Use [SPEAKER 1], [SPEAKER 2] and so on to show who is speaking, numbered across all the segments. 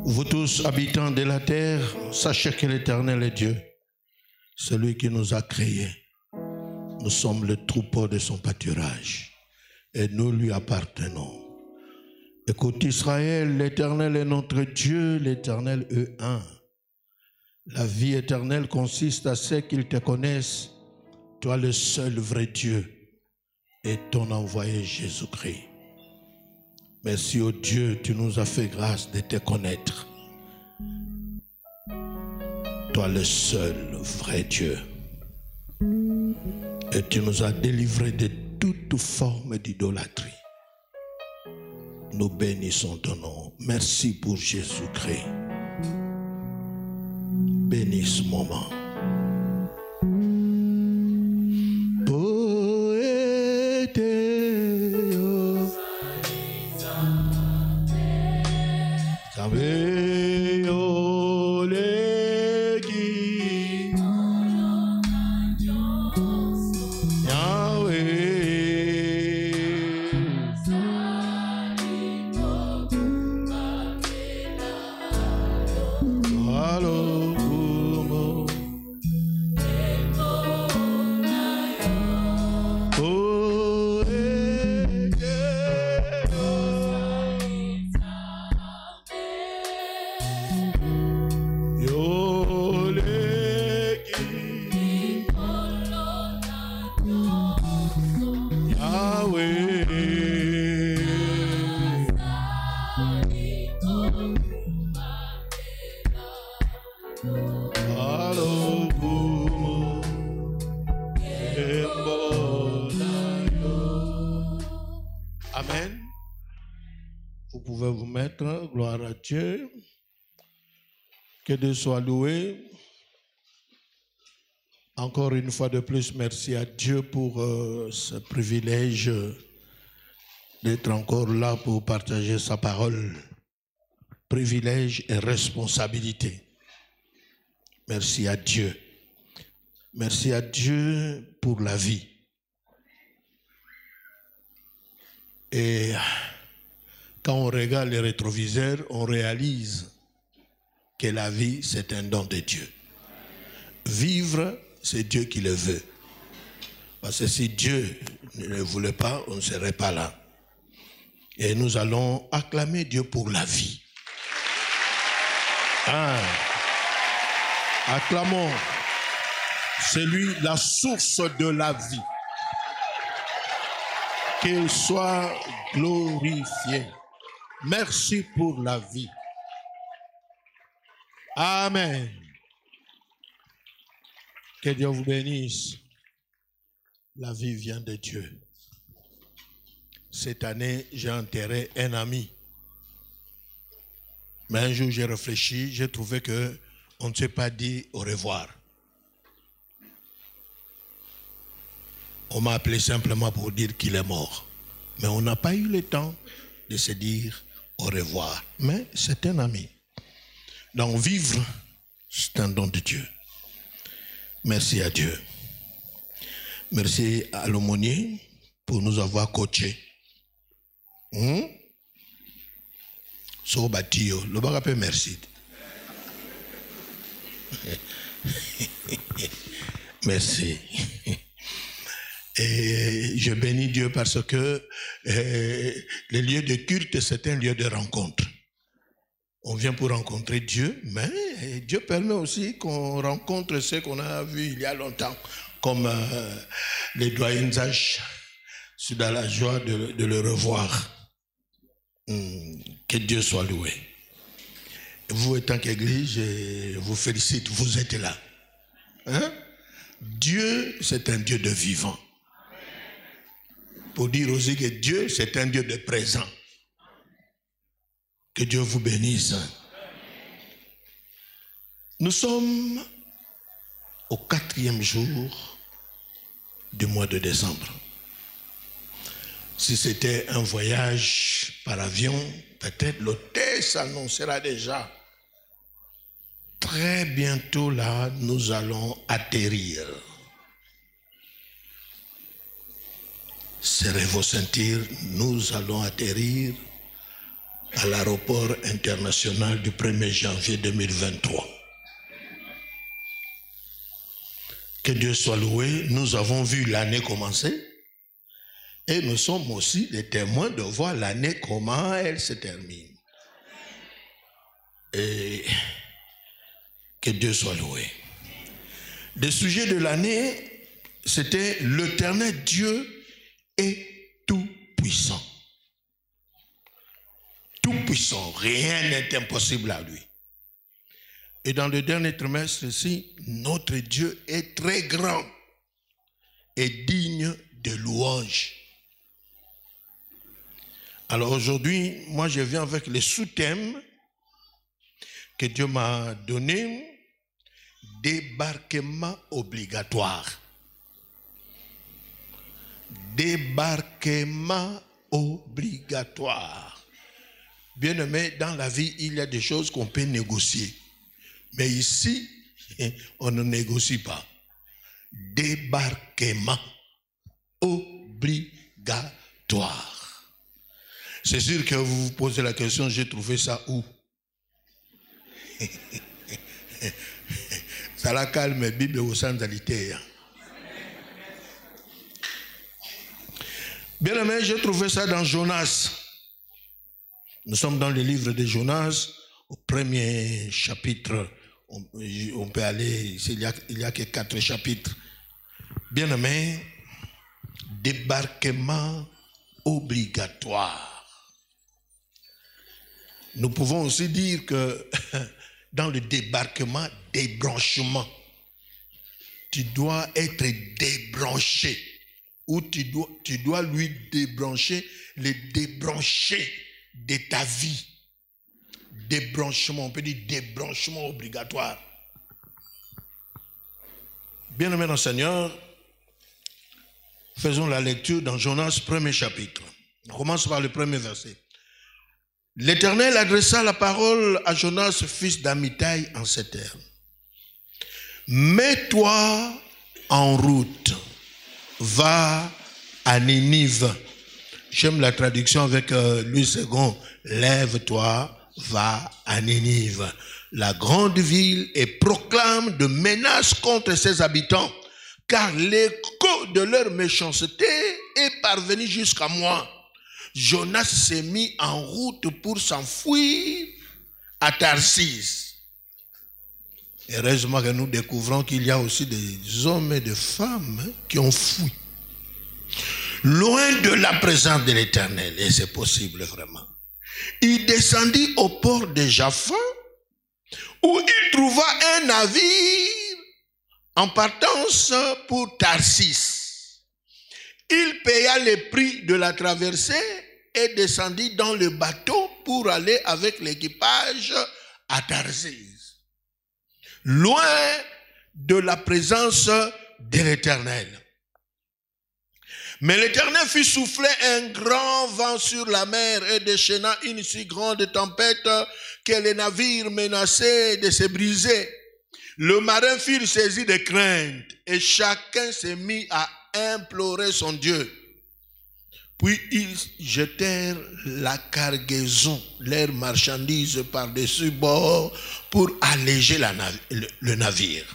[SPEAKER 1] Vous tous, habitants de la terre, sachez que l'Éternel est Dieu, celui qui nous a créés. Nous sommes le troupeau de son pâturage et nous lui appartenons. Écoute Israël, l'Éternel est notre Dieu, l'Éternel est un. La vie éternelle consiste à ce qu'ils te connaissent, toi le seul vrai Dieu et ton envoyé Jésus-Christ. Merci au Dieu, tu nous as fait grâce de te connaître. Toi le seul vrai Dieu. Et tu nous as délivrés de toute forme d'idolâtrie. Nous bénissons ton nom. Merci pour Jésus-Christ. Bénis ce moment. Amen. Vous pouvez vous mettre, gloire à Dieu. Que Dieu soit loué. Encore une fois de plus, merci à Dieu pour ce privilège d'être encore là pour partager sa parole. Privilège et responsabilité. Merci à Dieu. Merci à Dieu pour la vie. Et quand on regarde les rétroviseurs, on réalise que la vie, c'est un don de Dieu. Vivre, c'est Dieu qui le veut. Parce que si Dieu ne le voulait pas, on ne serait pas là. Et nous allons acclamer Dieu pour la vie. Ah. Acclamons. C'est lui la source de la vie. Qu'il soit glorifié. Merci pour la vie. Amen. Que Dieu vous bénisse. La vie vient de Dieu. Cette année, j'ai enterré un ami. Mais un jour, j'ai réfléchi, j'ai trouvé qu'on ne s'est pas dit au revoir. On m'a appelé simplement pour dire qu'il est mort. Mais on n'a pas eu le temps de se dire au revoir. Mais c'est un ami. Donc vivre, c'est un don de Dieu. Merci à Dieu. Merci à l'aumônier pour nous avoir coachés. So batio, le barape merci. Merci. Et je bénis Dieu parce que le lieu de culte, c'est un lieu de rencontre. On vient pour rencontrer Dieu, mais Dieu permet aussi qu'on rencontre ceux qu'on a vus il y a longtemps, comme les doyens H. Je suis dans la joie de le revoir. Que Dieu soit loué. Vous, étant qu'Église, je vous félicite, vous êtes là. Hein? Dieu, c'est un Dieu de vivant. Pour dire aussi que Dieu, c'est un Dieu de présent. Que Dieu vous bénisse. Nous sommes au 4e jour du mois de décembre. Si c'était un voyage par avion, peut-être l'hôtel s'annoncera déjà. Très bientôt là, nous allons atterrir. Serrez vos ceintures, nous allons atterrir à l'aéroport international du 1er janvier 2023. Que Dieu soit loué, nous avons vu l'année commencer et nous sommes aussi les témoins de voir l'année comment elle se termine. Et que Dieu soit loué. Le sujet de l'année, c'était l'Éternel Dieu est tout-puissant. Tout-puissant, rien n'est impossible à lui. Et dans le dernier trimestre ici, notre Dieu est très grand et digne de louange. Alors aujourd'hui, moi je viens avec les sous-thèmes que Dieu m'a donné. Débarquement obligatoire. Débarquement obligatoire. Bien aimé, dans la vie, il y a des choses qu'on peut négocier. Mais ici, on ne négocie pas. Débarquement obligatoire. C'est sûr que vous vous posez la question, j'ai trouvé ça où? Ça la calme, Bible au sandalité. Bien aimé, j'ai trouvé ça dans Jonas. Nous sommes dans le livre de Jonas, au premier chapitre. On peut aller, il y a que 4 chapitres. Bien aimé, débarquement obligatoire. Nous pouvons aussi dire que dans le débarquement, débranchement, tu dois être débranché. Ou tu dois lui débrancher, les débrancher de ta vie. Débranchement, on peut dire débranchement obligatoire. Bien-aimés dans le Seigneur, faisons la lecture dans Jonas, premier chapitre. On commence par le premier verset. L'Éternel adressa la parole à Jonas, fils d'Amittai, en ces termes. Mets-toi en route, va à Ninive. J'aime la traduction avec Louis II. Lève-toi, va à Ninive, la grande ville, et proclame de menaces contre ses habitants, car l'écho de leur méchanceté est parvenu jusqu'à moi. Jonas s'est mis en route pour s'enfuir à Tarsis. Heureusement que nous découvrons qu'il y a aussi des hommes et des femmes qui ont fui. Loin de la présence de l'Éternel, et c'est possible vraiment. Il descendit au port de Jaffa, où il trouva un navire en partance pour Tarsis. Il paya le prix de la traversée et descendit dans le bateau pour aller avec l'équipage à Tarsis, loin de la présence de l'Éternel. Mais l'Éternel fit souffler un grand vent sur la mer et déchaîna une si grande tempête que les navires menaçaient de se briser. Le marin fut saisi de crainte et chacun s'est mis à implorer son Dieu. Puis ils jetèrent la cargaison, leurs marchandises par-dessus bord pour alléger le navire.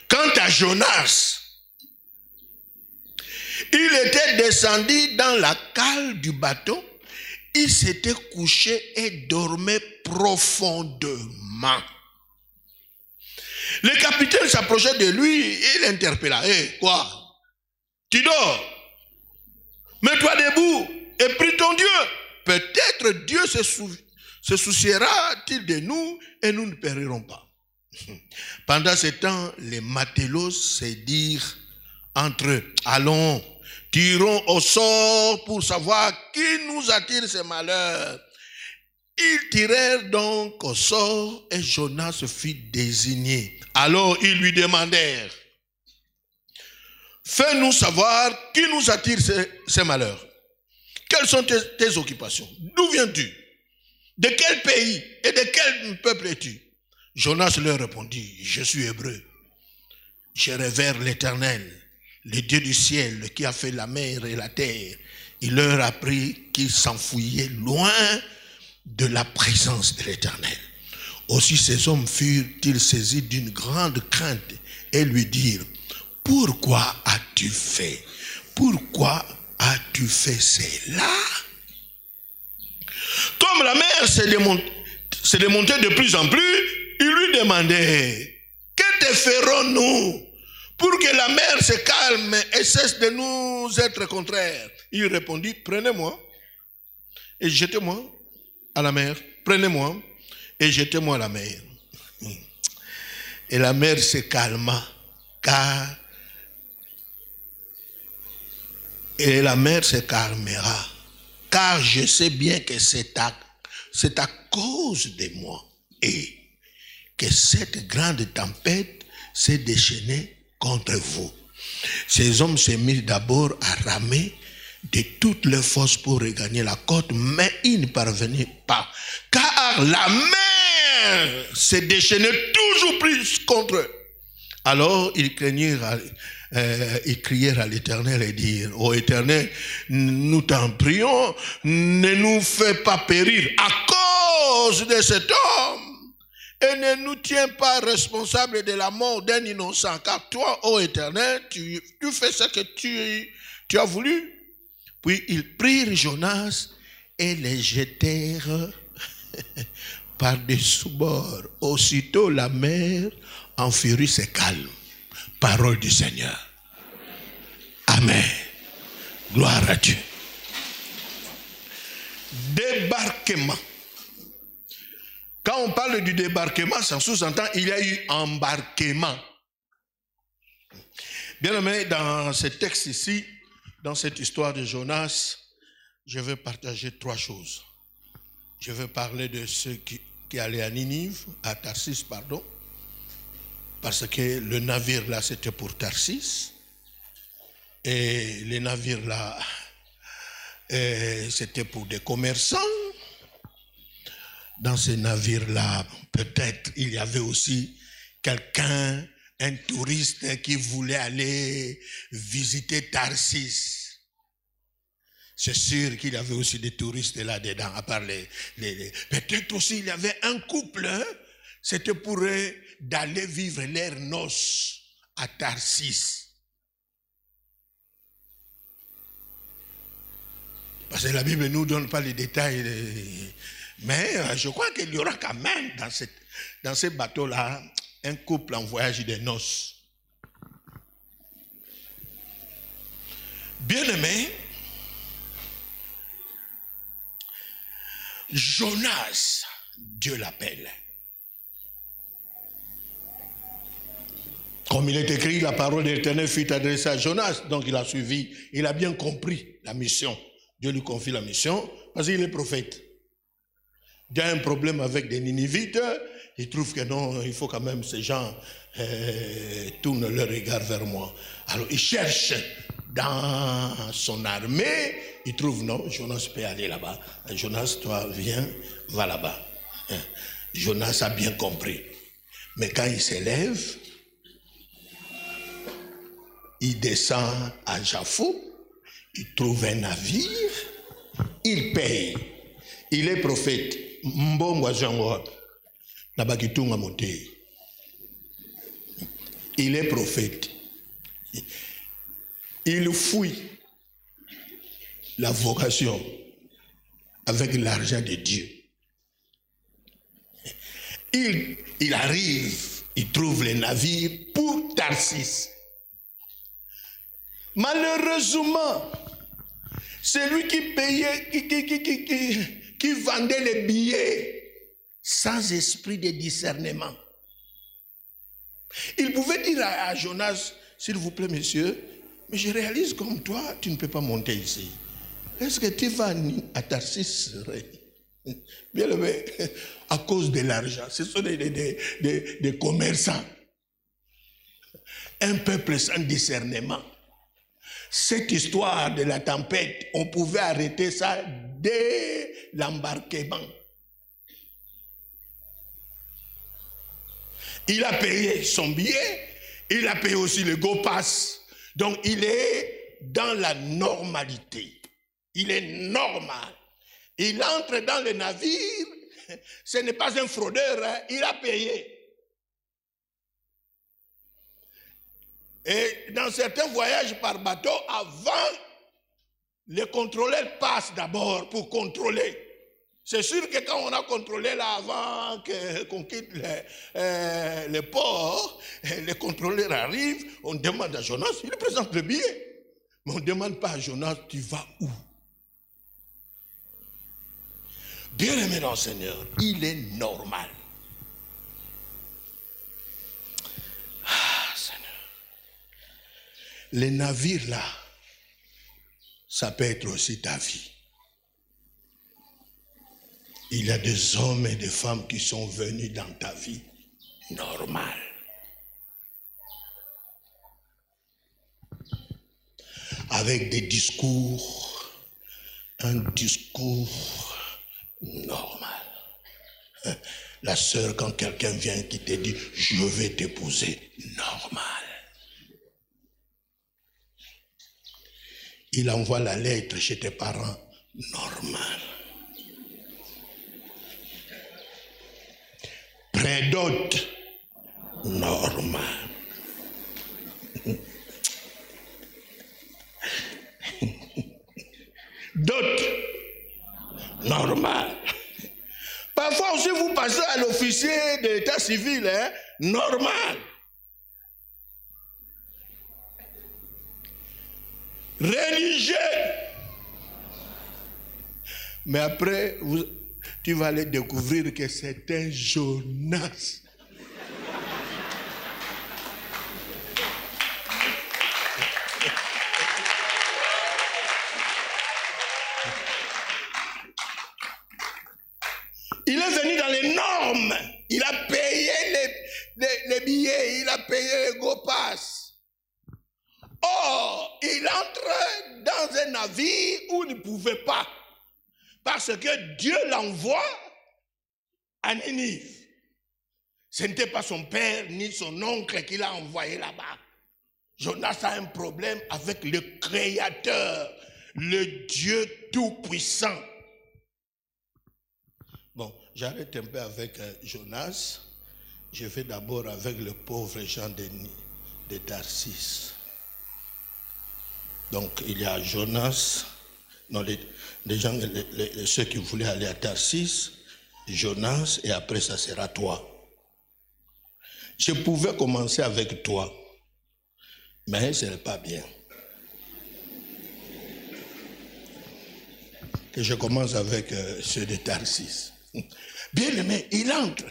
[SPEAKER 1] Quant à Jonas, il était descendu dans la cale du bateau, il s'était couché et dormait profondément. Le capitaine s'approchait de lui et l'interpella. Hé, quoi? Tu dors? Mets-toi debout et prie ton Dieu. Peut-être Dieu se souciera-t-il de nous et nous ne périrons pas. Pendant ce temps, les matelots se dirent entre eux, allons, tirons au sort pour savoir qui nous attire ces malheurs. Ils tirèrent donc au sort et Jonas se fit désigner. Alors ils lui demandèrent, fais-nous savoir qui nous attire ces malheurs. Quelles sont tes occupations? D'où viens-tu? De quel pays et de quel peuple es-tu? Jonas leur répondit, je suis hébreu. Je révère l'Éternel, le Dieu du ciel qui a fait la mer et la terre. Il leur apprit qu'ils s'enfuyaient loin de la présence de l'Éternel. Aussi ces hommes furent-ils saisis d'une grande crainte et lui dirent, pourquoi as-tu fait? Pourquoi as-tu fait cela? Comme la mer s'est démontée de plus en plus, il lui demandait, que te ferons-nous pour que la mer se calme et cesse de nous être contraire? Il répondit, prenez-moi et jetez-moi à la mer. Prenez-moi et jetez-moi à la mer. Et la mer se calma, et la mer se calmera, car je sais bien que c'est à cause de moi et que cette grande tempête s'est déchaînée contre vous. Ces hommes se mirent d'abord à ramer de toutes leurs forces pour regagner la côte, mais ils ne parvenaient pas, car la mer se déchaînait toujours plus contre eux. Alors ils crièrent à l'Éternel et dirent, ô Éternel, nous t'en prions, ne nous fais pas périr à cause de cet homme, et ne nous tiens pas responsables de la mort d'un innocent, car toi, ô Éternel, tu fais ce que tu as voulu. Puis ils prirent Jonas et les jetèrent par-dessous bord. Aussitôt la mer en furie se calme. Parole du Seigneur. Amen. Gloire à Dieu. Débarquement. Quand on parle du débarquement, ça sous-entend il y a eu embarquement. Bien aimé, dans ce texte ici, dans cette histoire de Jonas, je vais partager trois choses. Je vais parler de ceux qui allaient à Ninive, à Tarsis, pardon, parce que le navire là, c'était pour Tarsis. Et les navires là, c'était pour des commerçants. Dans ces navires-là, peut-être il y avait aussi quelqu'un, un touriste qui voulait aller visiter Tarsis. C'est sûr qu'il y avait aussi des touristes là-dedans, à part peut-être aussi il y avait un couple, hein, c'était pour eux d'aller vivre leurs noces à Tarsis. Parce que la Bible ne nous donne pas les détails, mais je crois qu'il y aura quand même dans ces bateaux-là un couple en voyage de noces. Bien-aimé, Jonas, Dieu l'appelle. Comme il est écrit, la parole de l'Éternel fut adressée à Jonas, donc il a suivi, il a bien compris la mission. Dieu lui confie la mission parce qu'il est prophète. Il y a un problème avec des Ninivites, il trouve que non, il faut quand même ces gens tournent leur regard vers moi. Alors il cherche dans son armée, il trouve non, Jonas peut aller là-bas. Jonas, toi viens, va là-bas. Jonas a bien compris. Mais quand il s'élève, il descend à Jaffo, il trouve un navire, il paye. Il est prophète. Il est prophète. Il fouille la vocation avec l'argent de Dieu. Il arrive, il trouve les navires pour Tarsis. Malheureusement, c'est lui qui payait, qui vendait les billets sans esprit de discernement. Il pouvait dire à Jonas, s'il vous plaît, monsieur, mais je réalise comme toi, tu ne peux pas monter ici. Est-ce que tu vas à Tarsis? Bien aimé, à cause de l'argent. Ce sont des commerçants. Un peuple sans discernement. Cette histoire de la tempête, on pouvait arrêter ça dès l'embarquement. Il a payé son billet, il a payé aussi le go pass. Donc il est dans la normalité. Il est normal. il entre dans le navire, ce n'est pas un fraudeur, hein, il a payé. Et dans certains voyages par bateau, avant, les contrôleurs passent d'abord pour contrôler. C'est sûr que quand on a contrôlé là avant qu'on quitte le port, les contrôleurs arrivent, on demande à Jonas, il présente le billet. Mais on ne demande pas à Jonas, tu vas où? Bien-aimé dans le Seigneur, il est normal. Ah, Seigneur. Les navires là, ça peut être aussi ta vie. Il y a des hommes et des femmes qui sont venus dans ta vie normale. Avec des discours, un discours normal. La sœur, quand quelqu'un vient qui te dit « je vais t'épouser », normal. Il envoie la lettre chez tes parents, normal. Prédote, normal. Dot, normal. Parfois aussi vous passez à l'officier de l'état civil, hein, normal. Religieux. Mais après, tu vas aller découvrir que c'est un Jonas. Il est venu dans les normes. Il a payé les billets, il a payé les go pass. Or, il entre dans un navire où il ne pouvait pas. Parce que Dieu l'envoie à Ninive. Ce n'était pas son père ni son oncle qui l'a envoyé là-bas. Jonas a un problème avec le Créateur, le Dieu Tout-Puissant. Bon, j'arrête un peu avec Jonas. Je vais d'abord avec le pauvre Jean de Tarsis. Donc, il y a Jonas, non, les gens, ceux qui voulaient aller à Tarsis, Jonas, et après ça sera toi. Je pouvais commencer avec toi, mais ce n'est pas bien. Que je commence avec ceux de Tarsis. Bien aimé, il entre.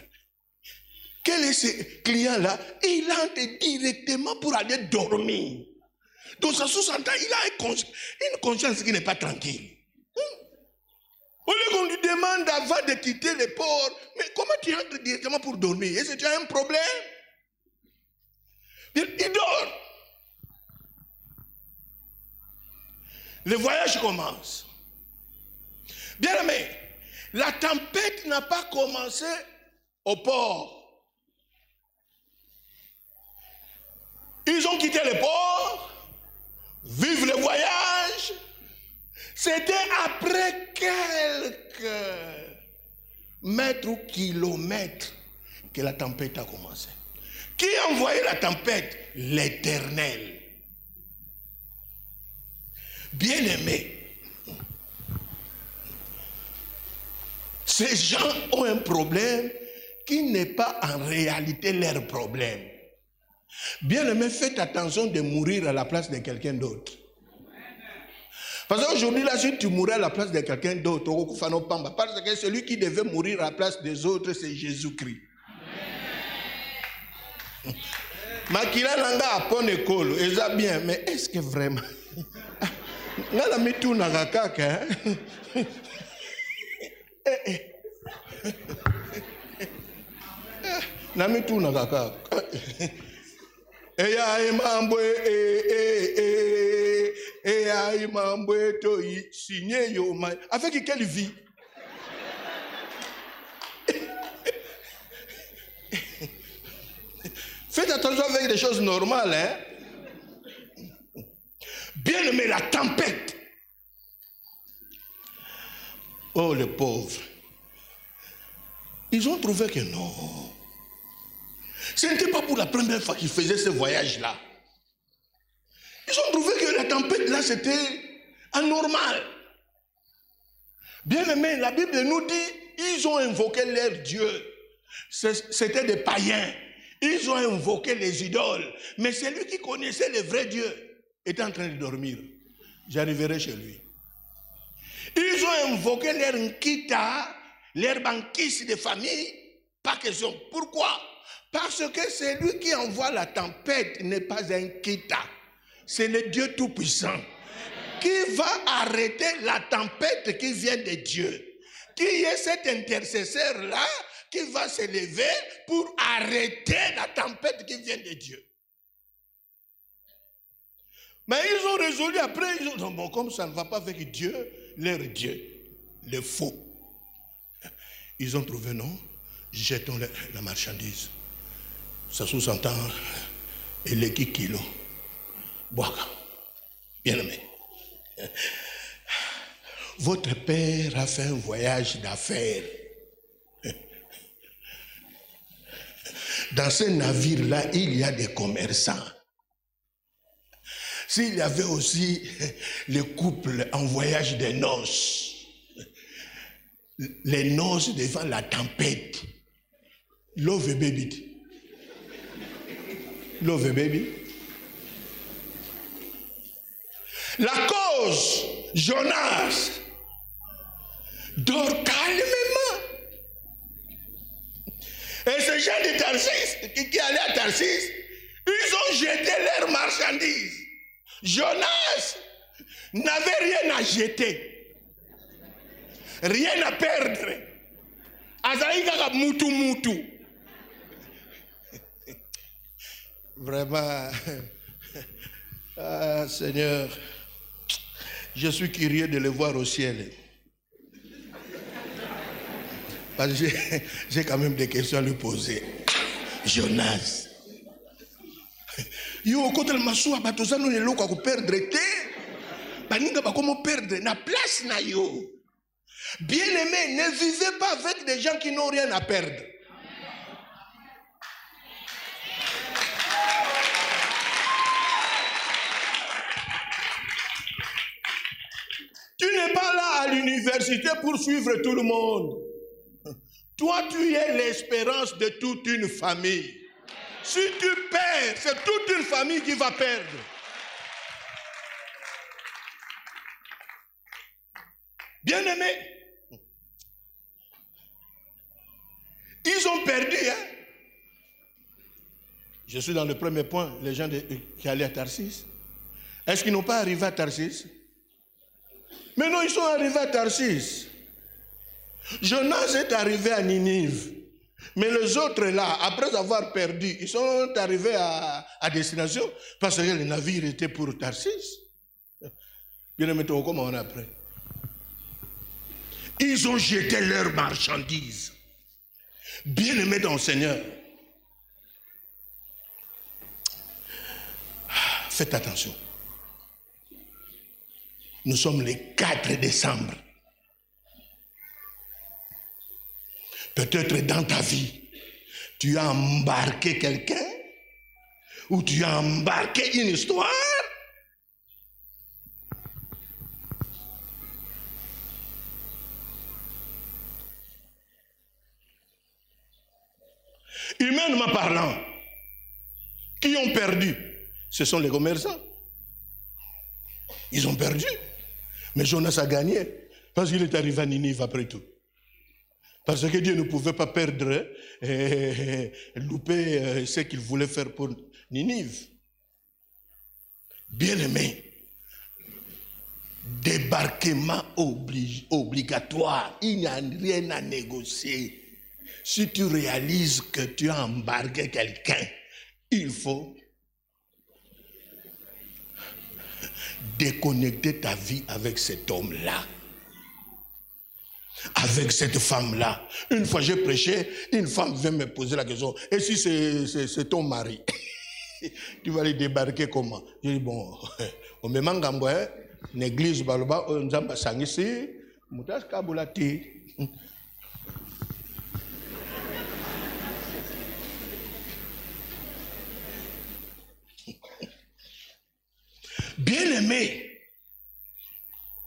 [SPEAKER 1] Quel est ce client-là? Il entre directement pour aller dormir. Donc ça sous-entend, il a une conscience qui n'est pas tranquille. Au lieu qu'on lui demande avant de quitter le port, mais comment tu entres directement pour dormir? Est-ce que tu as un problème? Il dort. Le voyage commence. Bien aimé, la tempête n'a pas commencé au port. Ils ont quitté le port, vivent le voyage. C'était après quelques mètres ou kilomètres que la tempête a commencé. Qui a envoyé la tempête? L'Éternel. Bien-aimés, ces gens ont un problème qui n'est pas en réalité leur problème. Bien-aimés, faites attention de mourir à la place de quelqu'un d'autre. Parce qu'aujourd'hui, là, si tu mourais à la place de quelqu'un d'autre, parce que celui qui devait mourir à la place des autres, c'est Jésus-Christ. Makila nanga apon école, eza bien, mais est-ce que vraiment? Nala mitu nagakaka. Na mitu nagakaka. Eya imambwe to signé yo ma. Avec quelle vie? Faites attention avec des choses normales, hein. Bien aimé, la tempête. Oh, les pauvres. Ils ont trouvé que non. Ce n'était pas pour la première fois qu'ils faisaient ce voyage-là. Ils ont trouvé que la tempête là, c'était anormal. Bien aimé, la Bible nous dit, ils ont invoqué leur Dieu. C'était des païens. Ils ont invoqué les idoles. Mais celui qui connaissait le vrai Dieu était en train de dormir. J'arriverai chez lui. Ils ont invoqué leur nkita, leur banquise de famille. Pas question. Pourquoi? Parce que celui qui envoie la tempête n'est pas un kita. C'est le Dieu Tout-Puissant qui va arrêter la tempête qui vient de Dieu. Qui est cet intercesseur-là qui va se lever pour arrêter la tempête qui vient de Dieu. Mais ils ont résolu après, ils ont dit, bon, comme ça ne va pas avec Dieu, leur Dieu, le faux. Ils ont trouvé, non, jetons la marchandise. Ça sous-entend, et les kilos. Boaka, bien aimé. Votre père a fait un voyage d'affaires. Dans ce navire-là, il y a des commerçants. S'il y avait aussi les couples en voyage de noces, les noces devant la tempête, love baby. Love baby. La cause, Jonas, dort calmement. Et ces gens de Tarsis, qui allaient à Tarsis, ils ont jeté leurs marchandises. Jonas n'avait rien à jeter, rien à perdre. Azaïga moutou moutou. Vraiment, ah, Seigneur, je suis curieux de le voir au ciel. Parce que j'ai quand même des questions à lui poser. Jonas. Yo, quand elle m'a souhaité, batozano ne l'oko ko perdre te. Baninga ba comment perdre na place na yo. Bien aimé, ne vivez pas avec des gens qui n'ont rien à perdre. Tu n'es pas là à l'université pour suivre tout le monde. Toi, tu es l'espérance de toute une famille. Si tu perds, c'est toute une famille qui va perdre. Bien-aimés, ils ont perdu. Hein? Je suis dans le premier point, les gens qui allaient à Tarsis. Est-ce qu'ils n'ont pas arrivé à Tarsis? Mais non, ils sont arrivés à Tarsis. Jonas est arrivé à Ninive. Mais les autres là, après avoir perdu, ils sont arrivés à destination parce que le navire était pour Tarsis. Bien aimé, comment on a après? Ils ont jeté leurs marchandises. Bien aimé dans le Seigneur. Faites attention. Nous sommes le 4 décembre. Peut-être dans ta vie, tu as embarqué quelqu'un ou tu as embarqué une histoire. Humainement parlant, qui ont perdu? Ce sont les commerçants. Ils ont perdu. Mais Jonas a gagné parce qu'il est arrivé à Ninive après tout. Parce que Dieu ne pouvait pas perdre et louper ce qu'il voulait faire pour Ninive. Bien-aimé, débarquement obligatoire, il n'y a rien à négocier. Si tu réalises que tu as embarqué quelqu'un, il faut déconnecter ta vie avec cet homme-là. Avec cette femme-là. Une fois j'ai prêché, une femme vient me poser la question, et si c'est ton mari, tu vas les débarquer comment? Je dis bon, on me mangambo, l'église baloba, on zamba sangisi, Mutas Kaboulati. Bien-aimé,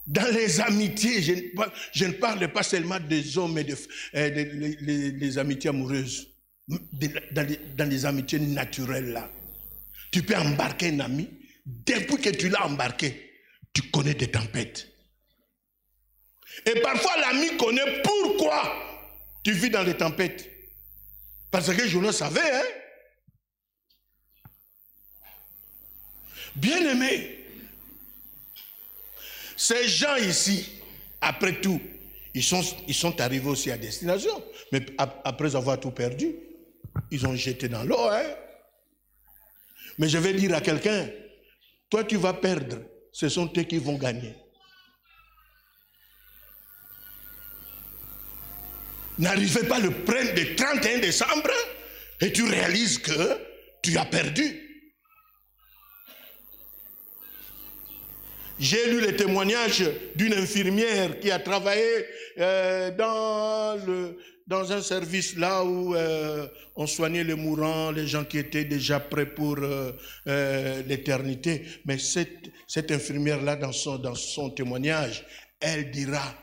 [SPEAKER 1] dans les amitiés, je ne parle pas seulement des hommes et des amitiés amoureuses, dans les amitiés naturelles là. Tu peux embarquer un ami, depuis que tu l'as embarqué, tu connais des tempêtes. Et parfois l'ami connaît pourquoi tu vis dans les tempêtes. Parce que je le savais, hein. Bien-aimé, ces gens ici, après tout, ils sont arrivés aussi à destination. Mais après avoir tout perdu, ils ont jeté dans l'eau. Hein? Mais je vais dire à quelqu'un, toi tu vas perdre, ce sont eux qui vont gagner. N'arrivez pas le 31 décembre et tu réalises que tu as perdu. J'ai lu le témoignage d'une infirmière qui a travaillé dans un service là où on soignait les mourants, les gens qui étaient déjà prêts pour l'éternité. Mais cette infirmière-là, dans son témoignage, elle dira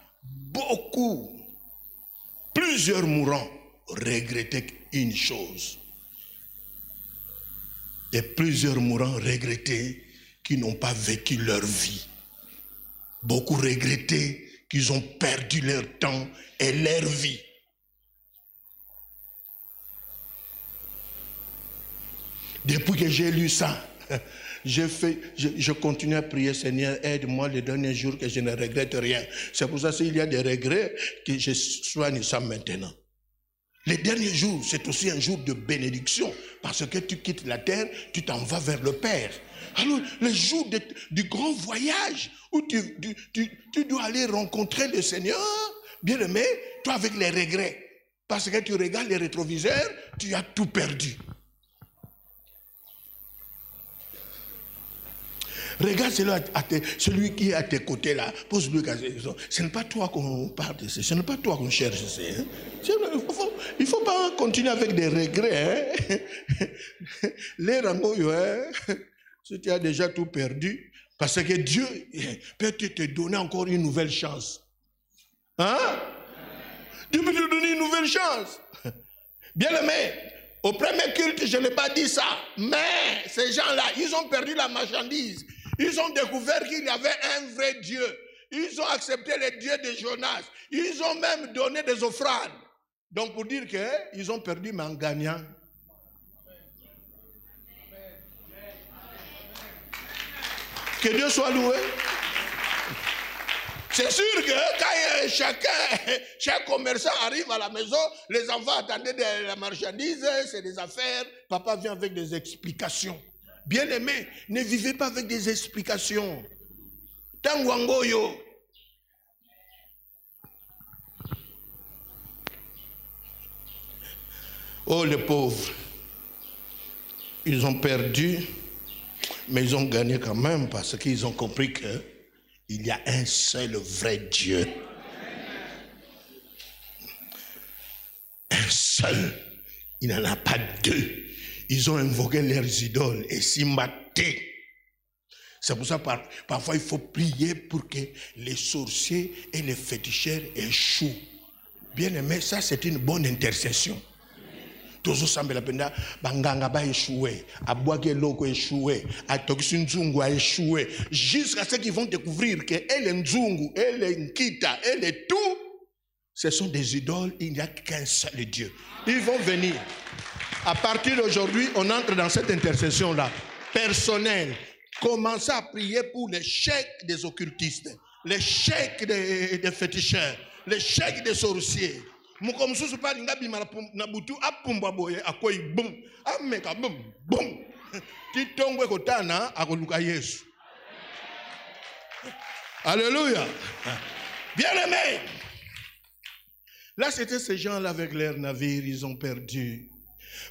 [SPEAKER 1] plusieurs mourants regrettaient une chose. Et plusieurs mourants regrettaient qui n'ont pas vécu leur vie. Beaucoup regrettaient qu'ils ont perdu leur temps et leur vie. Depuis que j'ai lu ça, je continue à prier, Seigneur, aide-moi les derniers jours que je ne regrette rien. C'est pour ça qu'il y a des regrets que je soigne ça maintenant. Les derniers jours, c'est aussi un jour de bénédiction parce que tu quittes la terre, tu t'en vas vers le Père. Alors, le jour du grand voyage où tu dois aller rencontrer le Seigneur, bien-aimé, toi avec les regrets, parce que tu regardes les rétroviseurs, tu as tout perdu. Regarde celui qui est à tes côtés là, pose-lui la question. Ce n'est pas toi qu'on parle de ça, ce n'est pas toi qu'on cherche. Hein? Il ne faut pas continuer avec des regrets. Hein? Les rameaux, hein? Si tu as déjà tout perdu, parce que Dieu peut te donner encore une nouvelle chance. Hein? Dieu peut te donner une nouvelle chance. Bien-aimé, au premier culte, je n'ai pas dit ça, mais ces gens-là, ils ont perdu la marchandise. Ils ont découvert qu'il y avait un vrai Dieu. Ils ont accepté le Dieu de Jonas. Ils ont même donné des offrandes. Donc pour dire qu'ils ont perdu, mais en gagnant. Que Dieu soit loué. C'est sûr que quand chaque commerçant arrive à la maison, les enfants attendaient de la marchandise, c'est des affaires. Papa vient avec des explications. Bien-aimé, ne vivez pas avec des explications. Tangwangoyo. Oh les pauvres, ils ont perdu, mais ils ont gagné quand même parce qu'ils ont compris qu'il y a un seul vrai Dieu. Un seul. Il n'en a pas deux. Ils ont invoqué leurs idoles et s'y maté. C'est pour ça que parfois il faut prier pour que les sorciers et les féticheurs échouent. Bien aimé, ça c'est une bonne intercession. Tozo sambela penda banganga ba échoué, abwake loko échoué, atokisi nzungu a échoué, jusqu'à ce qu'ils vont découvrir que elle est nzungu, elle est nkita, elle est tout. Ce sont des idoles, il n'y a qu'un seul Dieu. Ils vont venir. À partir d'aujourd'hui, on entre dans cette intercession-là, personnelle. Commencez à prier pour les chèques des occultistes, les chèques des féticheurs, les chèques des sorciers. Mukomsusu pa ngabi na butu apumba boye akoy boum ameka boum boum titongwe kotana akoluka Yesu. Alléluia. Bien-aimé. Là c'était ces gens-là avec leur navire, ils ont perdu.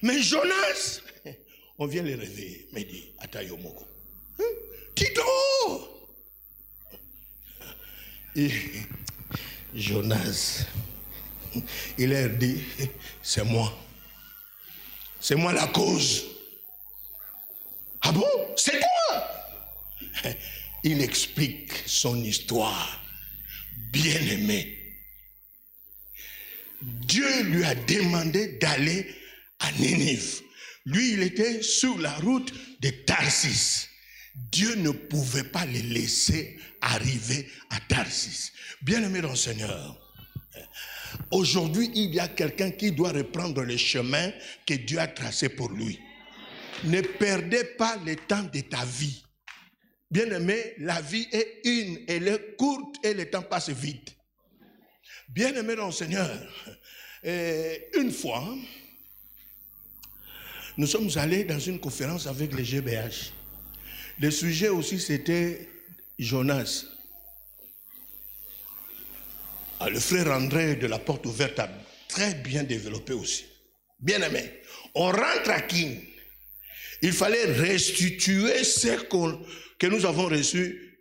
[SPEAKER 1] Mais Jonas, on vient les réveiller, mais dit Atayomoko. Tito. Jonas, il leur dit, c'est moi. C'est moi la cause. Ah bon? C'est toi? Il explique son histoire. Bien-aimé. Dieu lui a demandé d'aller à Ninive. Lui, il était sur la route de Tarsis. Dieu ne pouvait pas le laisser arriver à Tarsis. Bien-aimé dans le Seigneur, aujourd'hui, il y a quelqu'un qui doit reprendre le chemin que Dieu a tracé pour lui. Ne perdez pas le temps de ta vie. Bien-aimé, la vie est une, elle est courte et le temps passe vite. Bien-aimé dans le Seigneur, une fois, nous sommes allés dans une conférence avec les GBH. Le sujet aussi, c'était Jonas. Le frère André de la Porte Ouverte a très bien développé aussi. Bien-aimé, on rentre à Kin. Il fallait restituer ce que nous avons reçu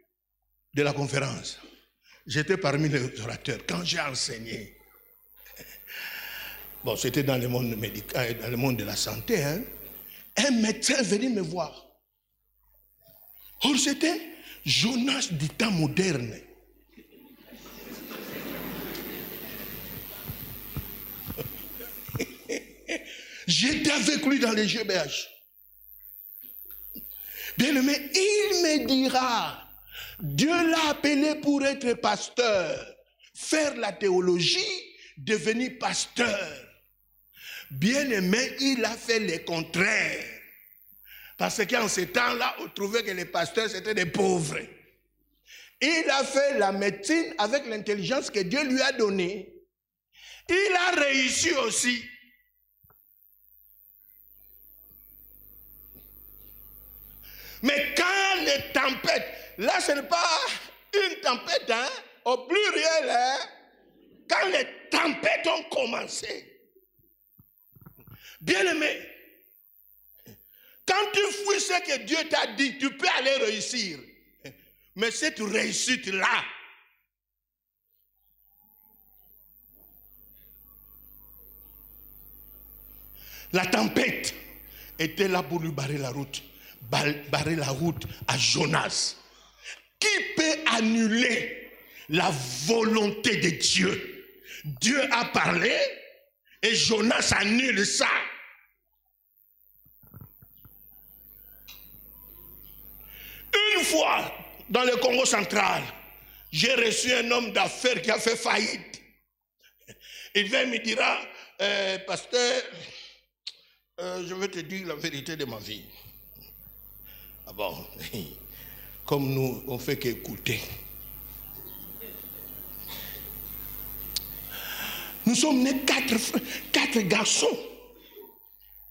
[SPEAKER 1] de la conférence. J'étais parmi les orateurs. Quand j'ai enseigné, bon, c'était dans le monde médical, dans le monde de la santé, hein, un médecin est venu me voir. Or, c'était Jonas du temps moderne. J'étais avec lui dans les GBH. Bien-aimé, il me dira, Dieu l'a appelé pour être pasteur, faire la théologie, devenir pasteur. Bien-aimé, il a fait le contraire. Parce qu'en ce temps-là, on trouvait que les pasteurs, c'était des pauvres. Il a fait la médecine avec l'intelligence que Dieu lui a donnée. Il a réussi aussi. Mais quand les tempêtes, là ce n'est pas une tempête, hein, au pluriel, hein, quand les tempêtes ont commencé, bien-aimé, quand tu fouilles ce que Dieu t'a dit, tu peux aller réussir. Mais cette réussite-là, la tempête était là pour lui barrer la route. Barrer la route à Jonas. Qui peut annuler la volonté de Dieu? Dieu a parlé et Jonas annule ça. Une fois, dans le Congo central, j'ai reçu un homme d'affaires qui a fait faillite. Il vient me dira, pasteur, je vais te dire la vérité de ma vie. Ah bon, comme nous, on ne fait qu'écouter. Nous sommes nés quatre garçons.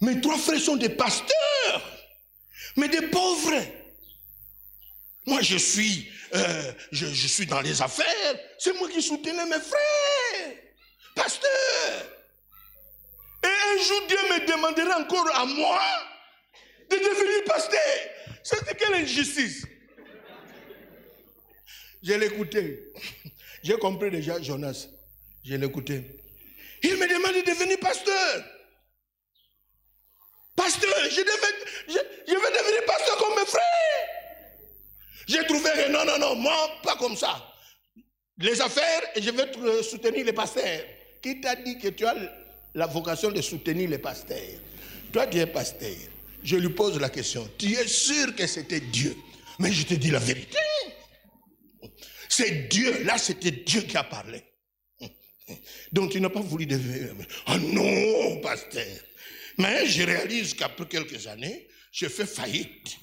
[SPEAKER 1] Mes 3 frères sont des pasteurs, mais des pauvres. Moi, je suis dans les affaires. C'est moi qui soutenais mes frères. Pasteur. Et un jour, Dieu me demandera encore à moi de devenir pasteur. C'est quelle injustice? Je l'écoutais. J'ai compris déjà Jonas. Je l'écoutais. Il me demande de devenir pasteur. Pasteur, je vais devenir pasteur comme mes frères. J'ai trouvé que non, moi, pas comme ça. Les affaires, et je vais soutenir les pasteurs. Qui t'a dit que tu as la vocation de soutenir les pasteurs? Toi, tu es pasteur. Je lui pose la question. Tu es sûr que c'était Dieu? Mais je te dis la vérité. C'est Dieu. Là, c'était Dieu qui a parlé. Donc, tu n'as pas voulu devenir... Ah non, pasteur. Mais je réalise qu'après quelques années, j'ai fait faillite.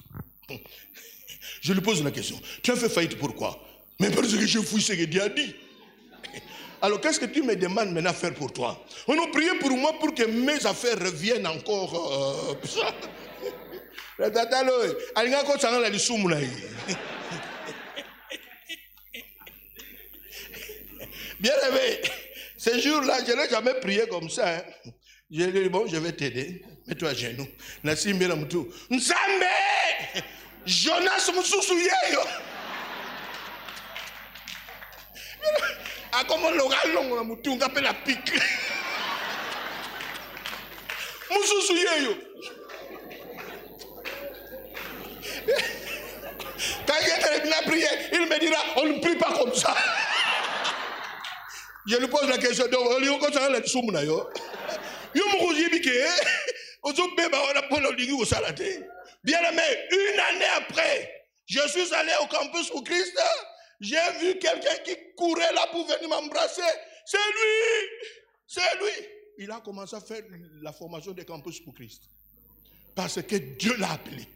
[SPEAKER 1] Je lui pose la question. Tu as fait faillite pourquoi? Mais parce que je fouille ce que Dieu a dit. Alors, qu'est-ce que tu me demandes maintenant de faire pour toi? On a prié pour moi pour que mes affaires reviennent encore. Bien aimé, ce jour-là, je n'ai jamais prié comme ça. Hein. Je lui ai dit, bon, je vais t'aider. Mets-toi à genoux. Nzambe! Jonas Moussoussouye! A comment l'oral long, mouton, appelle la pique. Moussou yo. Quand il est terminé la prière, il me dira, on ne prie pas comme ça. Je lui pose la question, donc, on lui dit, bien aimé, une année après, je suis allé au campus pour Christ, j'ai vu quelqu'un qui courait là pour venir m'embrasser. C'est lui! C'est lui! Il a commencé à faire la formation des campus pour Christ. Parce que Dieu l'a appelé.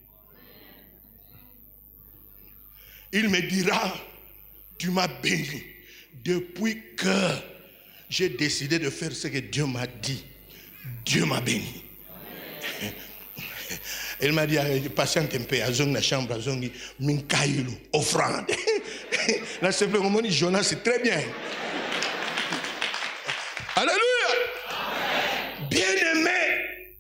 [SPEAKER 1] Il me dira, tu m'as béni. Depuis que j'ai décidé de faire ce que Dieu m'a dit, Dieu m'a béni. Il m'a dit, patiente un peu, à la chambre, à offrande. Là, c'est vraiment dit, Jonas, c'est très bien. Alléluia. Bien-aimé,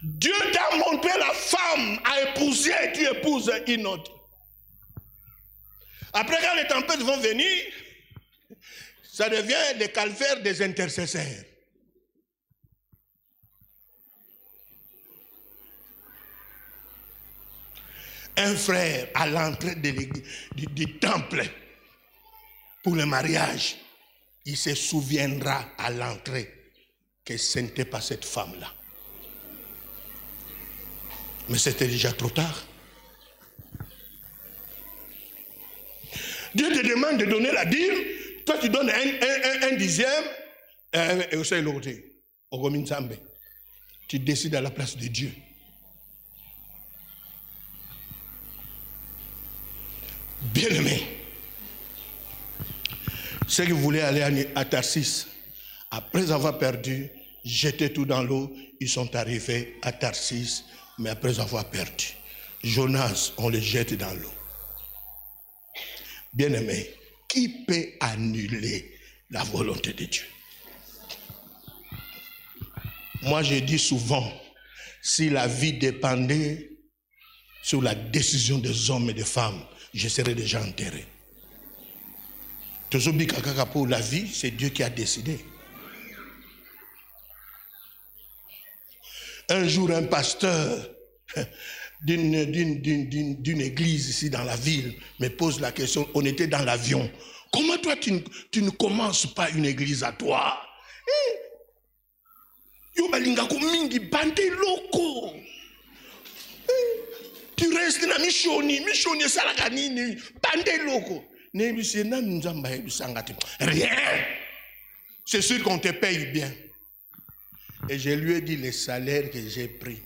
[SPEAKER 1] Dieu t'a montré la femme à épouser et tu épouses une autre. Après, quand les tempêtes vont venir, ça devient le calvaire des intercesseurs. Un frère à l'entrée du temple pour le mariage, il se souviendra à l'entrée que ce n'était pas cette femme-là. Mais c'était déjà trop tard. Dieu te demande de donner la dîme, toi tu donnes un dixième, et au sein de l'autre, tu décides à la place de Dieu. Bien-aimé, ceux qui voulaient aller à Tarsis, après avoir perdu, jeté tout dans l'eau, ils sont arrivés à Tarsis, mais après avoir perdu. Jonas, on le jette dans l'eau. Bien-aimé, qui peut annuler la volonté de Dieu? Moi, je dis souvent, si la vie dépendait sur la décision des hommes et des femmes, je serais déjà enterré. Pour la vie, c'est Dieu qui a décidé. Un jour, un pasteur d'une église ici dans la ville me pose la question, on était dans l'avion. Comment toi, tu ne commences pas une église à toi? Tu restes dans Michoni Salaganini, bande loko. Rien. C'est sûr qu'on te paye bien. Et je lui ai dit le salaire que j'ai pris,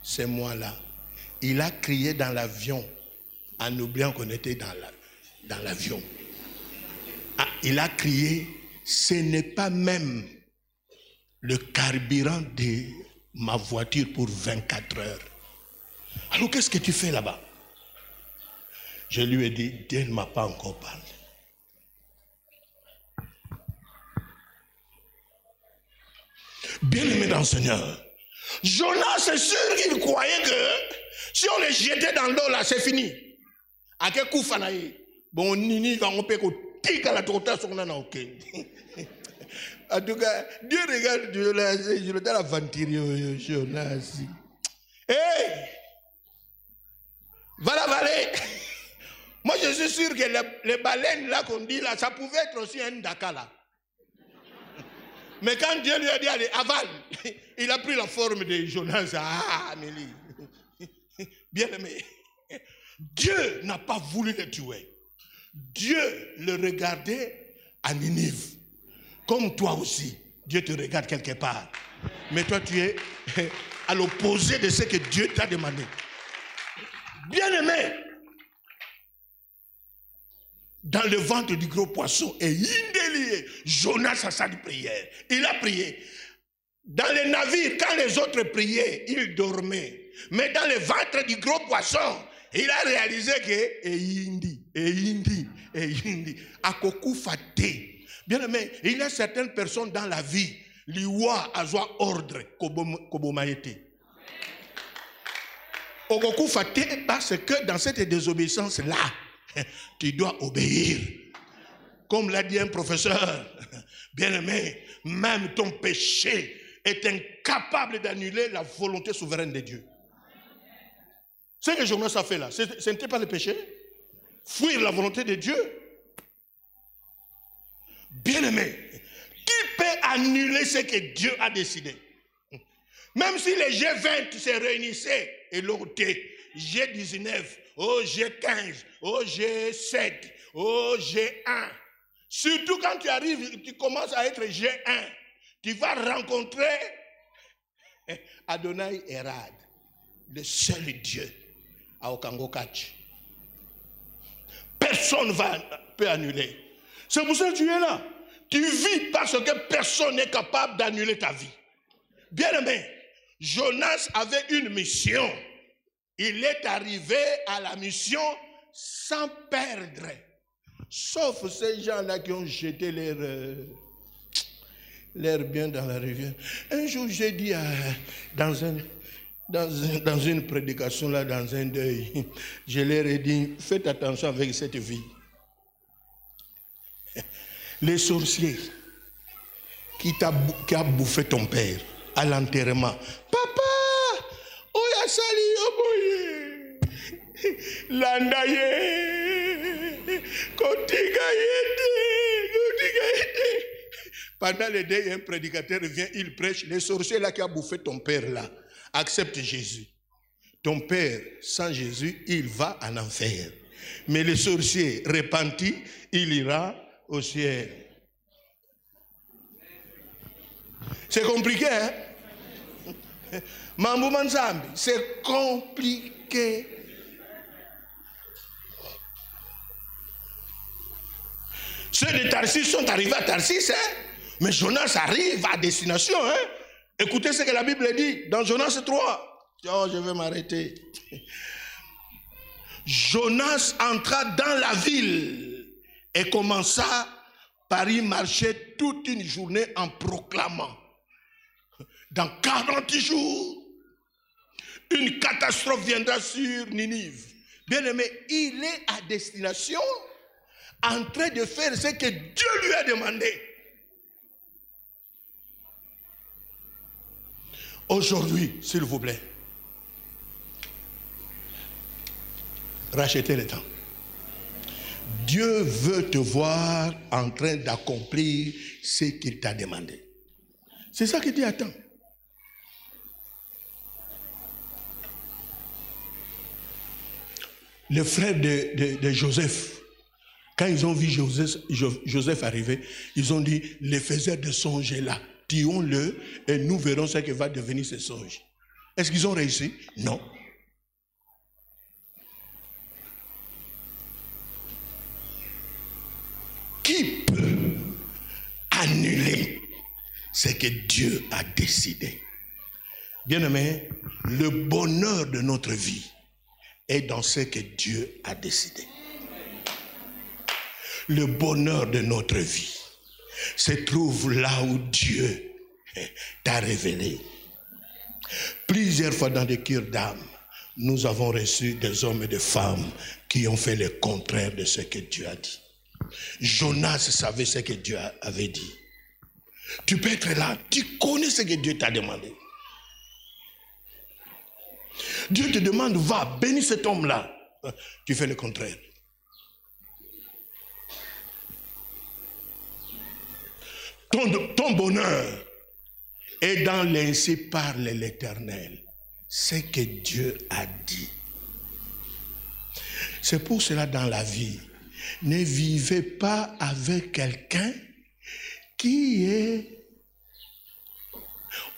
[SPEAKER 1] c'est moi-là. Il a crié dans l'avion, en oubliant qu'on était dans l'avion. Ah, il a crié, ce n'est pas même le carburant de ma voiture pour 24 heures. Alors qu'est-ce que tu fais là-bas? Je lui ai dit, Dieu ne m'a pas encore parlé. Bien-aimé dans le Seigneur, Jonas, c'est sûr qu'il croyait que si on le jetait dans l'eau là, c'est fini. À quel coup fanaï? Bon, nini va on peut tika la torta sur nana ok. En tout cas, Dieu regarde Jonas, je le donne la venture Jonas. Hey! Va la vallée. Moi, je suis sûr que les baleines là qu'on dit là, ça pouvait être aussi un Dakar là. Mais quand Dieu lui a dit, allez, avale, il a pris la forme de Jonas. Ah, Amélie. Bien aimé. Dieu n'a pas voulu le tuer. Dieu le regardait à Ninive. Comme toi aussi, Dieu te regarde quelque part. Mais toi, tu es à l'opposé de ce que Dieu t'a demandé. Bien aimé. Dans le ventre du gros poisson, et indélié, Jonas a sa prière. Il a prié. Dans les navires, quand les autres priaient, il dormait. Mais dans le ventre du gros poisson, il a réalisé que Akoku Faté. Bien aimé, il y a certaines personnes dans la vie, l'Iwa a joué ordre, Kobomaïté. Akoku Faté, parce que dans cette désobéissance-là, tu dois obéir. comme l'a dit un professeur, bien-aimé, même ton péché est incapable d'annuler la volonté souveraine de Dieu. Ce que Jonas a fait là, ce n'était pas le péché? Fuir la volonté de Dieu? Bien-aimé, qui peut annuler ce que Dieu a décidé? Même si les G20 se réunissaient et l'ôtaient, G19, oh G15, oh G7, oh G1. Surtout quand tu arrives, tu commences à être G1, tu vas rencontrer Adonai Erad, le seul Dieu à Okangokach. Personne ne peut annuler. C'est pour ça que tu es là. Tu vis parce que personne n'est capable d'annuler ta vie. Bien-aimé, Jonas avait une mission. Il est arrivé à la mission sans perdre. Sauf ces gens-là qui ont jeté leur bien dans la rivière. Un jour, j'ai dit dans une prédication, là, dans un deuil, je leur ai dit, faites attention avec cette vie. Les sorciers qui a bouffé ton père à l'enterrement. Papa, oya sali oboye, landaye, kotiga yete. Pendant les deuil, un prédicateur vient, il prêche. Les sorciers là qui a bouffé ton père là, accepte Jésus. Ton père, sans Jésus, il va en enfer. Mais les sorciers repentis, il ira au ciel. C'est compliqué, hein? Mambo Manzambi, c'est compliqué. Ceux de Tarsis sont arrivés à Tarsis, hein? Mais Jonas arrive à destination, hein? Écoutez ce que la Bible dit dans Jonas 3. Oh, je vais m'arrêter. Jonas entra dans la ville et commença par y marcher toute une journée en proclamant. Dans 40 jours, une catastrophe viendra sur Ninive. Bien-aimé, il est à destination en train de faire ce que Dieu lui a demandé. Aujourd'hui, s'il vous plaît, rachetez le temps. Dieu veut te voir en train d'accomplir ce qu'il t'a demandé. C'est ça qu'il dit, attends. Les frères de Joseph, quand ils ont vu Joseph arriver, ils ont dit, les faiseurs de songes est là, tuons-le et nous verrons ce que va devenir ce songe. Est-ce qu'ils ont réussi? Non. Qui peut annuler ce que Dieu a décidé? Bien-aimé, le bonheur de notre vie est dans ce que Dieu a décidé. Le bonheur de notre vie se trouve là où Dieu t'a révélé. Plusieurs fois dans des cures d'âme, nous avons reçu des hommes et des femmes qui ont fait le contraire de ce que Dieu a dit. Jonas savait ce que Dieu avait dit. Tu peux être là, tu connais ce que Dieu t'a demandé. Dieu te demande, va, bénis cet homme-là. Tu fais le contraire. Ton bonheur est dans l'ainsi parle l'Éternel. Ce que Dieu a dit. C'est pour cela dans la vie, ne vivez pas avec quelqu'un qui est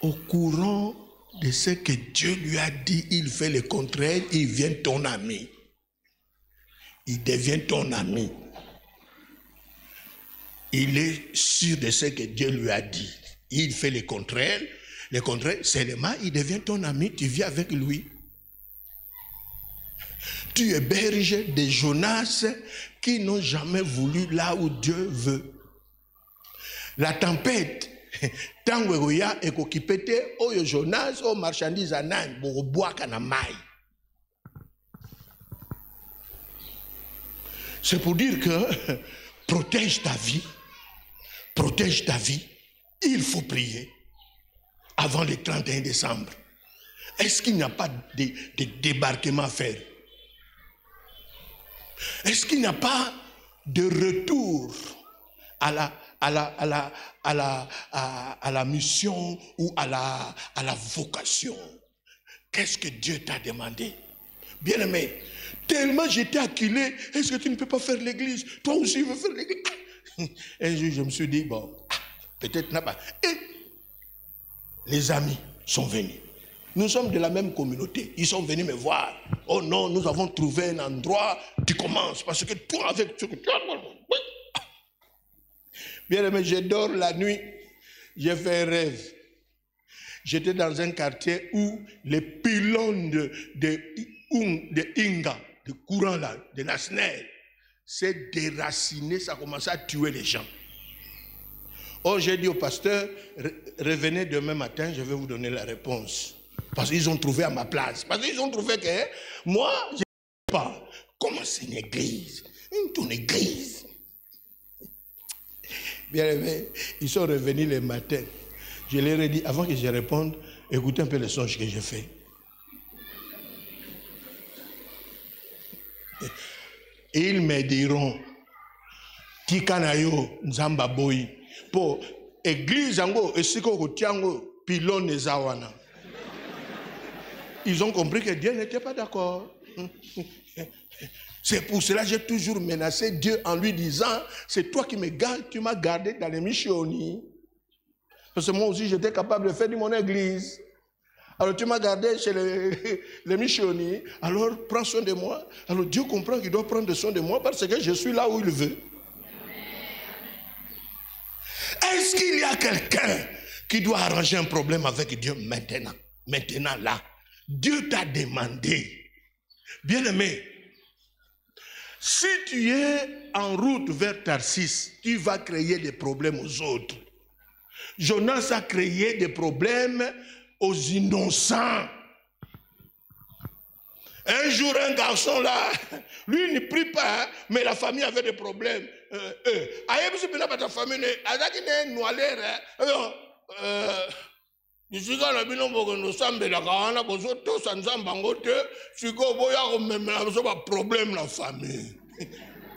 [SPEAKER 1] au courant de ce que Dieu lui a dit. Il fait le contraire, il devient ton ami. Il devient ton ami. Il est sûr de ce que Dieu lui a dit. Il fait le contraire. Le contraire, seulement il devient ton ami, tu vis avec lui. Tu héberges des Jonas qui n'ont jamais voulu là où Dieu veut. La tempête, tango ya ekokipete oyo Jonas o marchandise anan boboaka na mai. C'est pour dire que protège ta vie. Protège ta vie. Il faut prier avant le 31 décembre. Est-ce qu'il n'y a pas de débarquement à faire? Est-ce qu'il n'y a pas de retour à la mission ou à la vocation? Qu'est-ce que Dieu t'a demandé? Bien-aimé, tellement j'étais acculé, est-ce que tu ne peux pas faire l'église? Toi aussi, tu veux faire l'église? Un jour, je me suis dit, bon, peut-être n'a pas. Et les amis sont venus. Nous sommes de la même communauté. Ils sont venus me voir. Oh non, nous avons trouvé un endroit. Tu commences parce que toi, avec ce que tu as... Bien aimé, je dors la nuit. J'ai fait un rêve. J'étais dans un quartier où les pylônes de Inga, de courant là, de la SNEL, s'est déraciné. Ça a commencé à tuer les gens. Oh, j'ai dit au pasteur, revenez demain matin, je vais vous donner la réponse. Parce qu'ils ont trouvé à ma place. Parce qu'ils ont trouvé que moi, je ne sais pas. Comment c'est une église? Une église. Bien aimé, ils sont revenus le matin. Je leur ai dit, avant que je réponde, écoutez un peu le songe que j'ai fait. Et ils me diront, Tikanayo Nzamba Boy, pour église, et si qu'on retient pylône Zawana. Ils ont compris que Dieu n'était pas d'accord. C'est pour cela que j'ai toujours menacé Dieu en lui disant, c'est toi qui me gardes, tu m'as gardé dans les missionnies. Parce que moi aussi j'étais capable de faire de mon église. Alors tu m'as gardé chez les missionnies, alors prends soin de moi. Alors Dieu comprend qu'il doit prendre soin de moi parce que je suis là où il veut. Est-ce qu'il y a quelqu'un qui doit arranger un problème avec Dieu maintenant? Maintenant là. Dieu t'a demandé, bien-aimé, si tu es en route vers Tarsis, tu vas créer des problèmes aux autres. Jonas a créé des problèmes aux innocents. Un jour, un garçon là, lui il ne prie pas, hein, mais la famille avait des problèmes. Nisika na bino bokono sambela kana bozo to sanzamba ngote siko boya ko memela bozo ba problème la famille.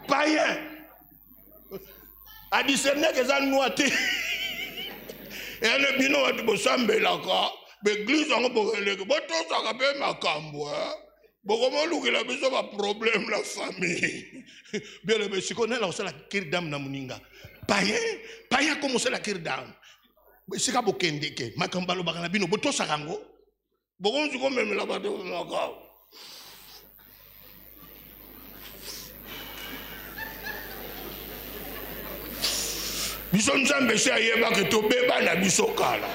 [SPEAKER 1] Païen. A discerner que ça noité. Et le bino wa to sambela ka, l'église ngo bokele ko to saka pe makambo hein. Bokomo lukela biso ba problème la famille. Bien le siko na la osala kirdam na muninga. Païen comment c'est la kirdam? C'est pas bokendeke makambalo bakana bino boto sakango bokonzi ko memela bato makao biso nzambe se ayeba ke tobeba na biso kala.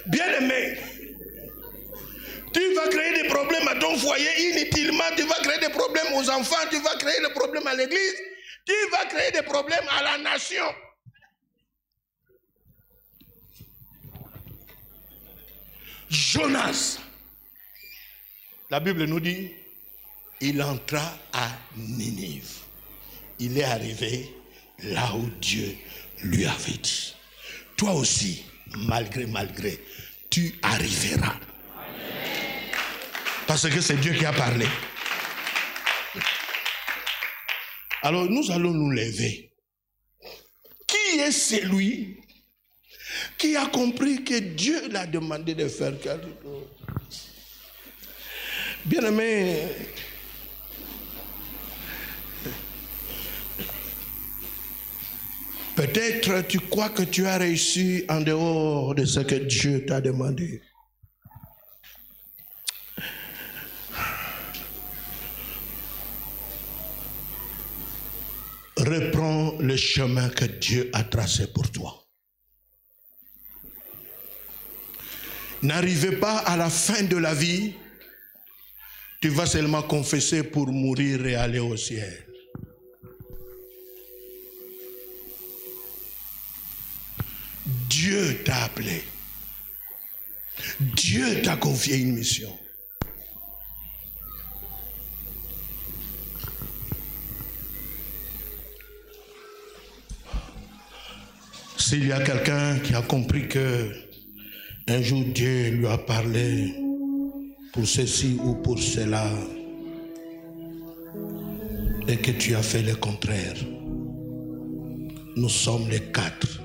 [SPEAKER 1] Bien aimé, tu vas créer des problèmes à ton foyer inutilement, tu vas créer des problèmes aux enfants, tu vas créer des problèmes à l'église. Tu vas créer des problèmes à la nation. Jonas, la Bible nous dit, il entra à Ninive. Il est arrivé là où Dieu lui avait dit. Toi aussi, malgré, tu arriveras. Parce que c'est Dieu qui a parlé. Alors nous allons nous lever. Qui est celui qui a compris que Dieu l'a demandé de faire quelque chose? Bien-aimé, peut-être tu crois que tu as réussi en dehors de ce que Dieu t'a demandé. Reprends le chemin que Dieu a tracé pour toi. N'arrivez pas à la fin de la vie, tu vas seulement confesser pour mourir et aller au ciel. Dieu t'a appelé. Dieu t'a confié une mission. S'il y a quelqu'un qui a compris que un jour Dieu lui a parlé pour ceci ou pour cela et que tu as fait le contraire, nous sommes les 4.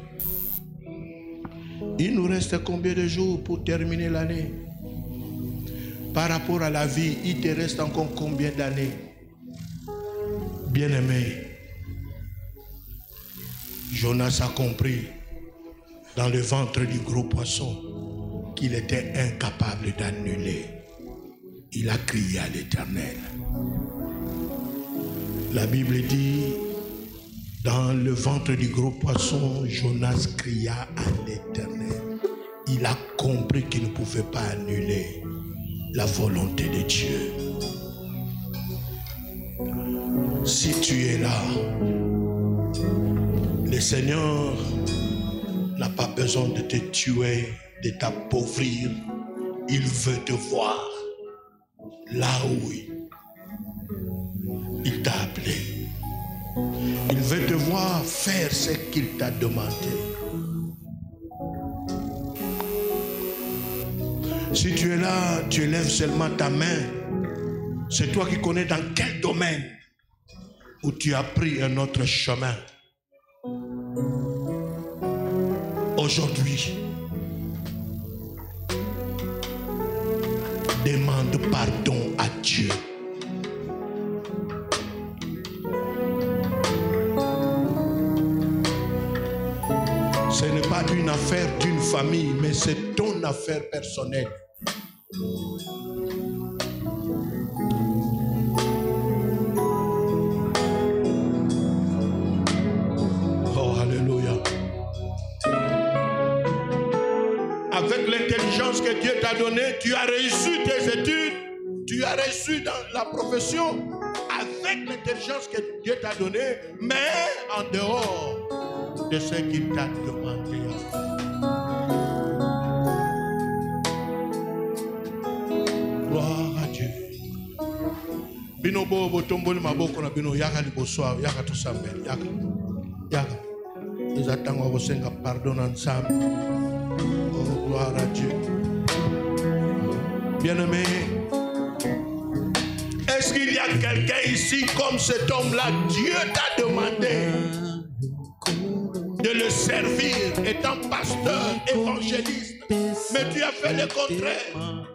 [SPEAKER 1] Il nous reste combien de jours pour terminer l'année? Par rapport à la vie, il te reste encore combien d'années? Bien-aimé, Jonas a compris dans le ventre du gros poisson qu'il était incapable d'annuler. Il a crié à l'Éternel. La Bible dit, dans le ventre du gros poisson, Jonas cria à l'Éternel. Il a compris qu'il ne pouvait pas annuler la volonté de Dieu. Si tu es là, le Seigneur n'a pas besoin de te tuer, de t'appauvrir. Il veut te voir là où il t'a appelé. Il veut te voir faire ce qu'il t'a demandé. Si tu es là, tu élèves seulement ta main. C'est toi qui connais dans quel domaine où tu as pris un autre chemin. Aujourd'hui, demande pardon à Dieu. Ce n'est pas une affaire d'une famille, mais c'est ton affaire personnelle. Oh, alléluia. Avec l'intelligence que Dieu t'a donnée, tu as réussi tes études, tu as réussi dans la profession, avec l'intelligence que Dieu t'a donnée, mais en dehors de ce qu'il t'a demandé à faire. Gloire à Dieu. Bino bobo tomboli maboko na bino yaka liboso yaka to sambel yaka. Nous attendons vos senga pardon ensemble. Oh, gloire à Dieu. Bien-aimé, est-ce qu'il y a quelqu'un ici comme cet homme-là? Dieu t'a demandé de le servir étant pasteur, évangéliste, mais tu as fait le contraire.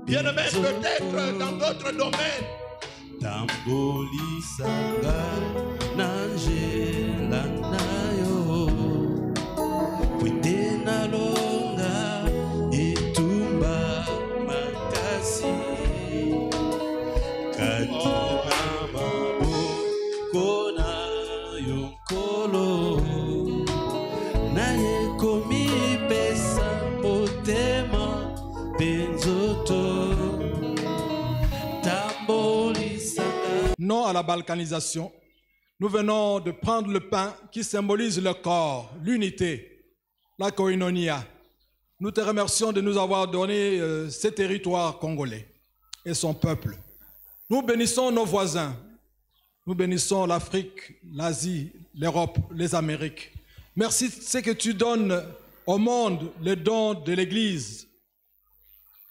[SPEAKER 1] Bien-aimé, peut-être dans d'autres domaines.
[SPEAKER 2] Non à la balkanisation. Nous venons de prendre le pain qui symbolise le corps, l'unité, la koinonia. Nous te remercions de nous avoir donné ce territoire congolais et son peuple. Nous bénissons nos voisins. Nous bénissons l'Afrique, l'Asie, l'Europe, les Amériques. Merci de ce que tu donnes au monde, le don de l'Église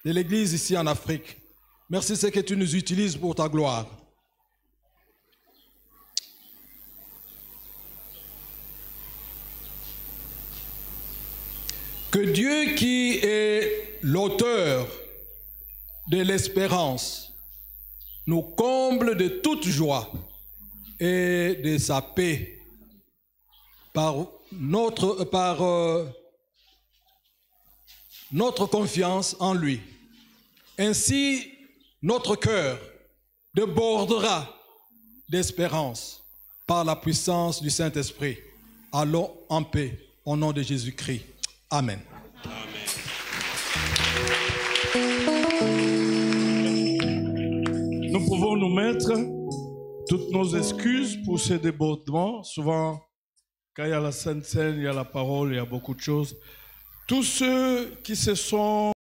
[SPEAKER 2] ici en Afrique. Merci de ce que tu nous utilises pour ta gloire. Que Dieu qui est l'auteur de l'espérance nous comble de toute joie et de sa paix par notre confiance en lui. Ainsi, notre cœur débordera d'espérance par la puissance du Saint-Esprit. Allons en paix au nom de Jésus-Christ. Amen.
[SPEAKER 3] Nous pouvons nous mettre toutes nos excuses pour ces débordements. Souvent, quand il y a la Sainte Seine, il y a la parole, il y a beaucoup de choses. Tous ceux qui se sont